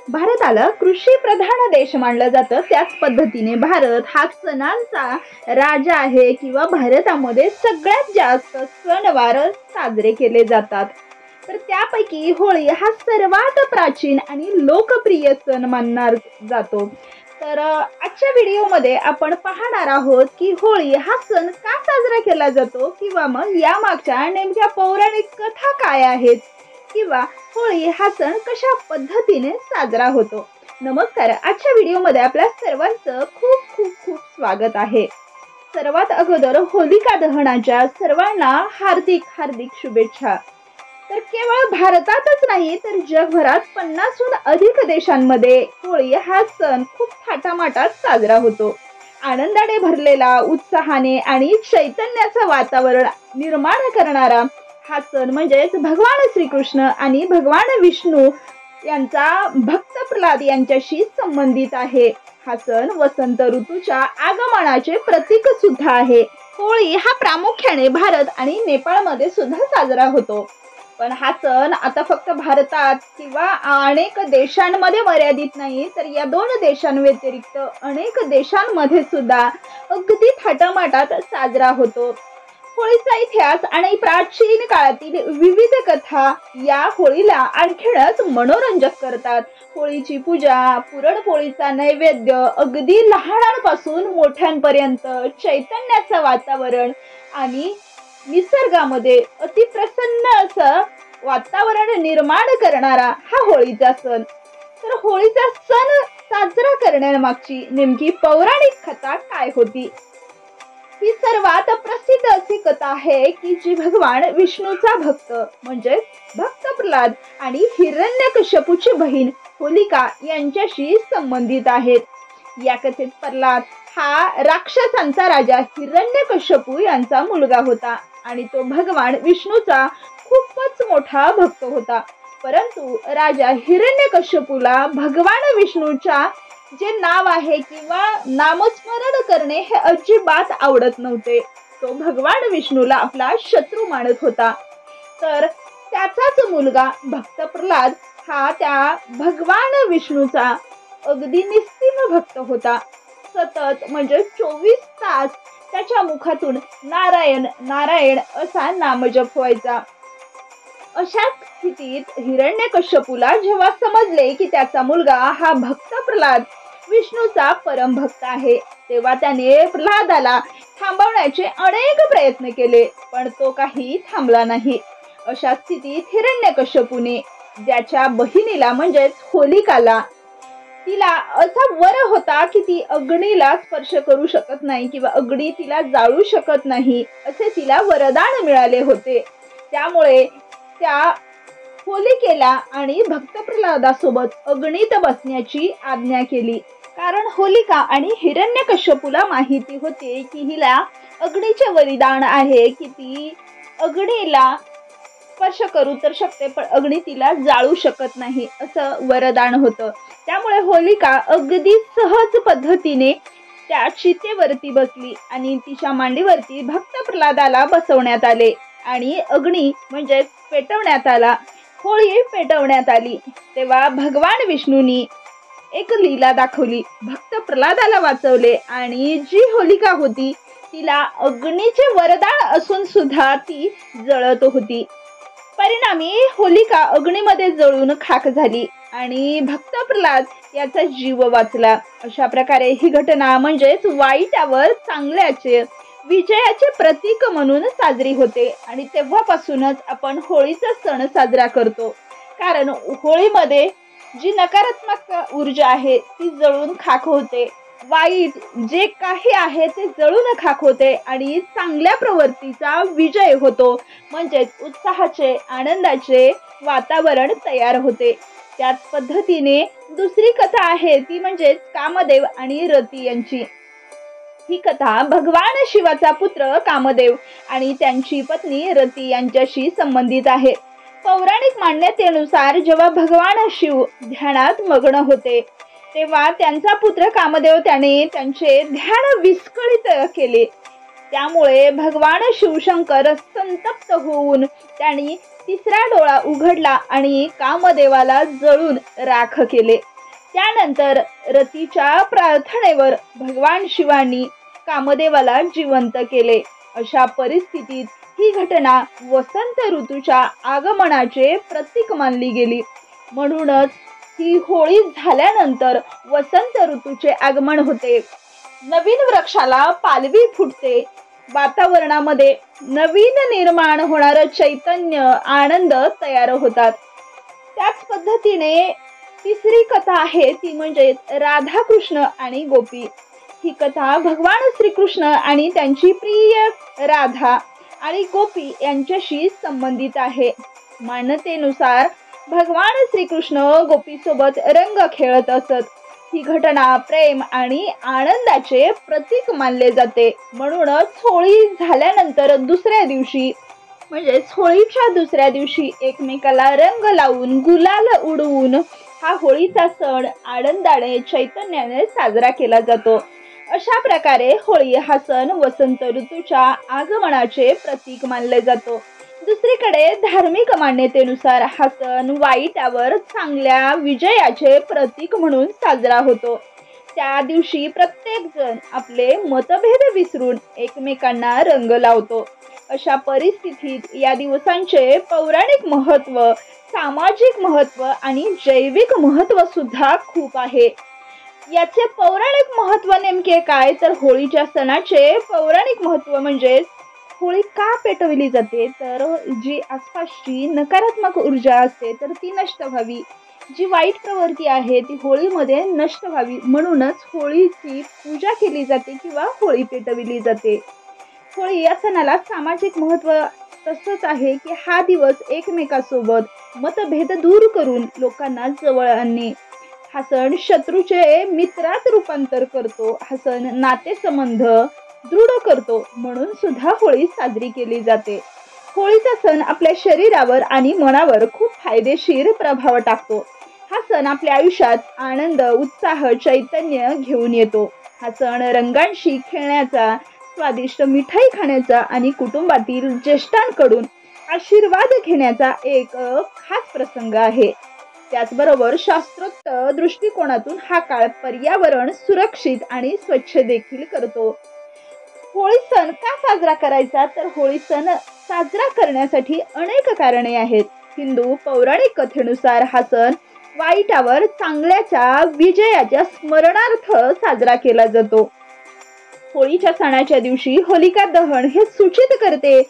भारताला कृषी प्रधान देश मानलं जातं, त्याच पद्धतीने भारत हा सणांचा राजा आहे किंवा भारतामध्ये सगळ्यात जास्त सणवार साजरे केले जातात. तर त्यापैकी होळी हा सर्वात प्राचीन आणि लोकप्रिय सण मानला जातो. तर आजच्या व्हिडिओमध्ये आपण पाहणार आहोत की होळी हा सण का साजरा केला जातो किंवा मग यामागच्या नेमक्या पौराणिक कथा काय आहेत किंवा होळी हा सण कशा पद्धतीने साजरा होतो. नमस्कार, आजच्या व्हिडिओमध्ये आपल्या सर्वांचं खूप खूप खूप स्वागत आहे. सर्वात अगोदर होलिका दहनाच्या सर्वांना हार्दिक हार्दिक शुभेच्छा. तर केवळ भारतातच नाही तर जगभरात 50हून अधिक देशांमध्ये होळी हा सण खूप थाटामाटात साजरा होतो. आनंदाने भरलेला, उत्साहाने आणि चैतन्याचं वातावरण निर्माण करणारा हा सण म्हणजेच भगवान श्रीकृष्ण आणि भगवान विष्णू यांचा भक्त प्रल्हाद यांच्याशी संबंधित आहे. हा सण वसंत ऋतूच्या आगमनाचे प्रतीक सुद्धा आहे. होळी हा प्रामुख्याने भारत आणि नेपाळमध्ये सुद्धा साजरा होतो. पण हा सण आता फक्त भारतात किंवा अनेक देशांमध्ये मर्यादित नाही, तर या 2 देशांव्यतिरिक्त अनेक देशांमध्ये सुद्धा अगदी थाटामाटात साजरा होतो. होळीचा इतिहास आणि प्राचीन काळातील विविध कथा या होळीला आणखीनच मनोरंजक करतात. होळीची पूजा, पुरणपोळीचा नैवेद्य, अगदी लहानांपासून मोठ्यांपर्यंत चैतन्याचं वातावरण आणि निसर्गामध्ये अतिप्रसन्न असं वातावरण निर्माण करणारा हा होळीचा सण. तर होळीचा सण साजरा करण्यामागची नेमकी पौराणिक कथा काय होती? ही सर्वात प्रसिद्ध अशी कथा आहे की जी भगवान विष्णूचा भक्त म्हणजे भक्त प्रल्हाद आणि हिरण्यकश्यपूची बहीण होलिका यांच्याशी संबंधित आहेत. या कथेत प्रल्हाद हा राक्षसांचा राजा हिरण्यकश्यपू यांचा मुलगा होता आणि तो भगवान विष्णूचा खूपच मोठा भक्त होता. परंतु राजा हिरण्यकश्यपूला भगवान विष्णूच्या जे नाव आहे किंवा नामस्मरण करणे हे अजिबात आवडत नव्हते. तो भगवान विष्णूला आपला शत्रू मानत होता. तर त्याचाच मुलगा भक्त प्रल्हाद हा त्या भगवान विष्णूचा अगदी निस्सीम भक्त होता. सतत म्हणजे 24 तास त्याच्या मुखातून नारायण नारायण असा नामजप व्हायचा. अशाच स्थितीत हिरण्यकश्यपूला जेव्हा समजले की त्याचा मुलगा हा भक्त प्रल्हाद विष्णूचा परमभक्त आहे, तेव्हा त्याने प्रल्हादाला थांबवण्याचे अनेक प्रयत्न केले, पण तो काही थांबला नाही. अशा स्थितीत हिरण्यकश्यपूने त्याच्या बहिणीला म्हणजेच होलिकाला तिला असा वर होता की ती अग्नीला स्पर्श करू शकत नाही किंवा अग्नी तिला जाळू शकत नाही असे तिला वरदान मिळाले होते. त्यामुळे त्या होलिकेला आणि भक्त प्रल्हादासोबत अग्नीत बसण्याची आज्ञा केली. कारण होलिका आणि हिरण्यकश्यपूला माहिती होते की हिला अग्नीचे वरदान आहे की ती अग्नीला स्पर्श करू तर शकते पण अग्नी तिला जाळू शकत नाही असं वरदान होतं. त्यामुळे होलिका अगदी सहज पद्धतीने त्या चितेवरती बसली आणि तिच्या मांडीवरती भक्त प्रल्हादाला बसवण्यात आले आणि अग्नी म्हणजे पेटवण्यात आला. होळी पेटवण्यात आली. तेव्हा भगवान विष्णूंनी एक लीला दाखवली. भक्त प्रल्हादाला वाचवले आणि जी होलिका होती तिला अग्नीचे वरदान असून सुद्धा ती जळत होती. परिणामी होलिका अग्नीमध्ये जळून खाक झाली आणि भक्त प्रल्हाद याचा जीव वाचला. अशा प्रकारे ही घटना म्हणजेच वाईटावर चांगल्याचे विजयाचे प्रतीक म्हणून साजरी होते आणि तेव्हापासूनच आपण होळीचा सण साजरा करतो. कारण होळीमध्ये जी नकारात्मक ऊर्जा आहे ती जळून खाक होते, वाईट जे काही आहे ते जळून खाक होते आणि चांगल्या प्रवृत्तीचा विजय होतो. म्हणजेच उत्साहाचे आनंदाचे वातावरण तयार होते. त्याच पद्धतीने दुसरी कथा आहे ती म्हणजेच कामदेव आणि रती यांची. ही कथा भगवान शिवाचा पुत्र कामदेव आणि त्यांची पत्नी रती यांच्याशी संबंधित आहे. पौराणिक मान्यतेनुसार जेव्हा भगवान शिव ध्यानात मग्न होते तेव्हा त्यांचा पुत्र कामदेव त्याने त्यांचे ध्यान विस्कळीत केले. त्यामुळे भगवान शिवशंकर संतप्त होऊन त्यांनी तिसरा डोळा उघडला आणि कामदेवाला जळून राख केले. त्यानंतर रतीच्या प्रार्थनेवर भगवान शिवांनी कामदेवाला जिवंत केले. अशा परिस्थितीत ही घटना वसंत ऋतूच्या आगमनाचे प्रतीक मानली गेली. म्हणूनच ही होळी झाल्यानंतर वसंत ऋतूचे आगमन होते. नवीन वृक्षाला पालवी फुटते. वातावरणामध्ये नवीन निर्माण होणारं चैतन्य, आनंद तयार होतात. त्याच पद्धतीने तिसरी कथा आहे ती म्हणजे राधाकृष्ण आणि गोपी. ही कथा भगवान श्रीकृष्ण आणि त्यांची प्रिय राधा आणि गोपी यांच्याशी संबंधित आहे. मान्यतेनुसार भगवान श्रीकृष्ण गोपीसोबत रंग खेळत असत. ही घटना प्रेम आणि आनंदाचे प्रतीक मानले जाते. म्हणूनच होळी झाल्यानंतर दुसऱ्या दिवशी म्हणजेच होळीच्या दुसऱ्या दिवशी एकमेकाला रंग लावून गुलाल उडवून हा होळीचा सण आनंदाने चैतन्याने साजरा केला जातो. अशा प्रकारे होळी हा सण वसंत ऋतूच्या आगमनाचे प्रतीक मानले जातो. दुसरीकडे धार्मिक मान्यतेनुसार हा सण वाईटावर चांगल्या विजयाचे प्रतीक म्हणून साजरा होतो. त्या दिवशी प्रत्येक जण आपले मतभेद विसरून एकमेकांना रंग लावतो. अशा परिस्थितीत या दिवसांचे पौराणिक महत्त्व, सामाजिक महत्त्व आणि जैविक महत्त्व सुद्धा खूप आहे. याचे पौराणिक महत्त्व नेमके काय, तर होळीच्या सणाचे पौराणिक महत्त्व म्हणजे होळी का पेटवली जाते, तर जी आसपासची नकारात्मक ऊर्जा असते तर ती नष्ट व्हावी, जी वाईट प्रवृत्ती आहे ती होळीमध्ये नष्ट व्हावी, म्हणूनच होळीची पूजा केली जाते किंवा होळी पेटवली जाते. होळी या सणाला सामाजिक महत्त्व तसंच आहे की हा दिवस एकमेकांसोबत मतभेद दूर करून लोकांना जवळ आणणे. हा सण शत्रूचे मित्रात रूपांतर करतो. हा सण नातेसंबंध दृढ करतो, म्हणून सुद्धा होळी साजरी केली जाते. होळीचा सण आपल्या शरीरावर आणि मनावर खूप फायदेशीर प्रभाव टाकतो. हा सण आपल्या आयुष्यात आनंद, उत्साह, चैतन्य घेऊन येतो. हा सण रंगांशी खेळण्याचा, स्वादिष्ट मिठाई खाण्याचा आणि कुटुंबातील ज्येष्ठांकडून आशीर्वाद घेण्याचा एक खास प्रसंग आहे. त्याचबरोबर शास्त्रोक्त दृष्टिकोनातून हा काळ पर्यावरण सुरक्षित आणि स्वच्छ देखील करतो. होळी सण का साजरा करायचा, तर होळी सण साजरा करण्यासाठी अनेक कारणे आहेत. हिंदू पौराणिक कथेनुसार हा सण वाईटावर चांगल्याच्या विजयाच्या स्मरणार्थ साजरा केला जातो. होळीच्या सणाच्या दिवशी होलिका दहन हे सूचित करते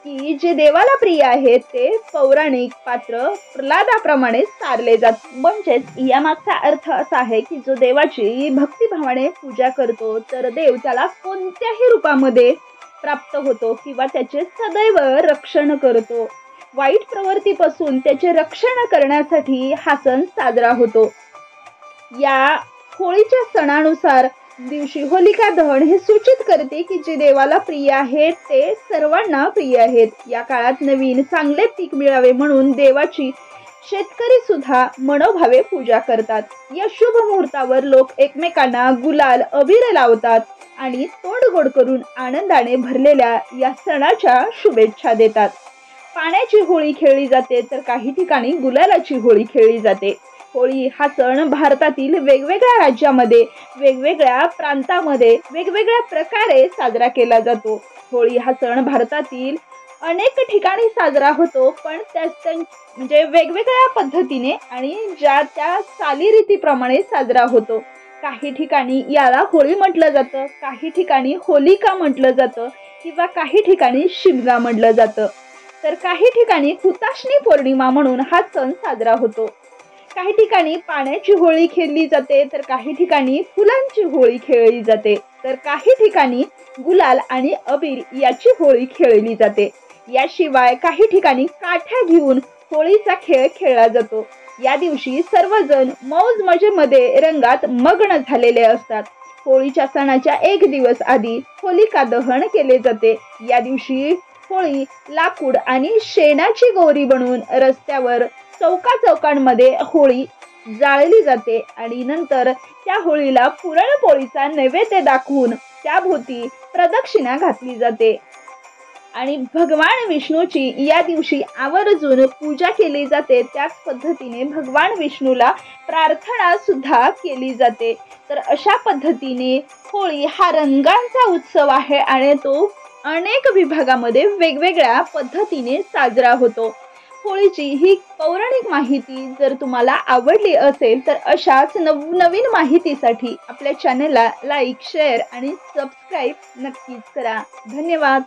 की जे देवाला प्रिय आहेत ते पौराणिक पात्र प्रल्हादाप्रमाणे सारले जातात. म्हणजेच यामागचा अर्थ असा आहे की जो देवाची भक्तिभावाने पूजा करतो तर देव त्याला कोणत्याही रूपामध्ये प्राप्त होतो किंवा त्याचे सदैव रक्षण करतो. वाईट प्रवृत्तीपासून त्याचे रक्षण करण्यासाठी हा सण साजरा होतो. या होळीच्या सणानुसार दिवशी होलिका दहन हे सूचित करते की जे देवाला प्रिय आहेत ते सर्वांना प्रिय आहेत. या काळात नवीन चांगले पीक मिळावे म्हणून देवाची शेतकरी सुद्धा मनोभावे पूजा करतात. या शुभ मुहूर्तावर लोक एकमेकांना गुलाल, अबीर लावतात आणि तोंड गोड करून आनंदाने भरलेल्या या सणाच्या शुभेच्छा देतात. पाण्याची होळी खेळली जाते तर काही ठिकाणी गुलालाची होळी खेळली जाते. होळी हा सण भारतातील वेगवेगळ्या राज्यामध्ये, वेगवेगळ्या प्रांतामध्ये वेगवेगळ्या प्रकारे साजरा केला जातो. होळी हा सण भारतातील अनेक ठिकाणी साजरा होतो, पण म्हणजे वेगवेगळ्या पद्धतीने आणि ज्या त्या चालीरीतीप्रमाणे साजरा होतो. काही ठिकाणी याला होळी म्हटलं जातं, काही ठिकाणी होलिका म्हटलं जातं किंवा काही ठिकाणी शिमगा म्हटलं जातं, तर काही ठिकाणी हुताशनी पौर्णिमा म्हणून हा सण साजरा होतो. काही ठिकाणी पाण्याची होळी खेळली जाते तर काही ठिकाणी फुलांची होळी खेळली जाते, तर काही ठिकाणी गुलाल आणि अबीर याची होळी खेळली जाते. याशिवाय काही ठिकाणी काठ्या घेऊन होळीचा खेळ खेळला जातो. या दिवशी सर्वजण मौज मजेमध्ये रंगात मग्न झालेले असतात. होळीच्या सणाच्या एक दिवस आधी होलिका दहन केले जाते. या दिवशी होळी लाकूड आणि शेणाची गोवरी बनवून रस्त्यावर, चौकांमध्ये होळी जाळली जाते आणि नंतर त्या होळीला पुरणपोळीचा नैवेद्य दाखवून त्याभोवती प्रदक्षिणा घातली जाते. आणि भगवान विष्णूची या दिवशी आवर्जून पूजा केली जाते। त्याच पद्धतीने भगवान विष्णूला प्रार्थना सुद्धा केली जाते। तर अशा पद्धतीने होळी हा रंगांचा उत्सव आहे आणि तो अनेक विभागामध्ये वेगवेगळ्या पद्धतीने साजरा होतो। होळीची ही पौराणिक माहिती जर तुम्हाला आवडली असेल तर अशाच नवनवीन माहितीसाठी आपल्या चॅनलला लाईक, शेअर आणि सबस्क्राईब नक्कीच करा। धन्यवाद।